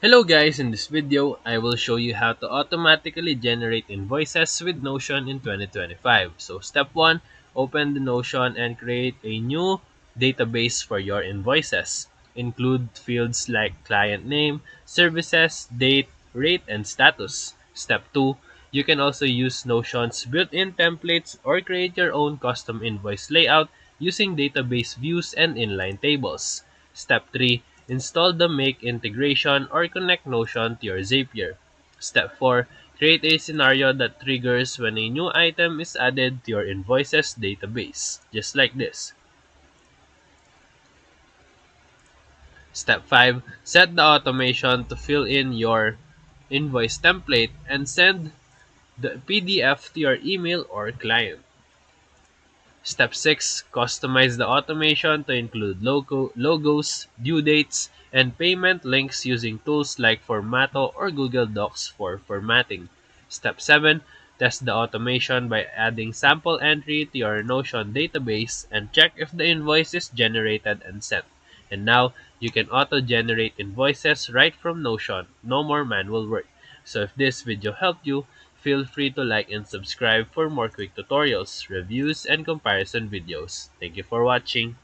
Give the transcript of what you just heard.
Hello guys, in this video, I will show you how to automatically generate invoices with Notion in 2025. So step 1, open the Notion and create a new database for your invoices. Include fields like client name, services, date, rate, and status. Step 2, you can also use Notion's built-in templates or create your own custom invoice layout using database views and inline tables. Step 3, install the Make integration or connect Notion to your Zapier. Step 4, create a scenario that triggers when a new item is added to your invoices database, just like this. Step 5, set the automation to fill in your invoice template and send the PDF to your email or client. Step 6, customize the automation to include logos, due dates, and payment links using tools like Formato or Google Docs for formatting. Step 7, test the automation by adding sample entry to your Notion database and check if the invoice is generated and sent. And now, you can auto-generate invoices right from Notion. No more manual work. So if this video helped you, feel free to like and subscribe for more quick tutorials, reviews, and comparison videos. Thank you for watching.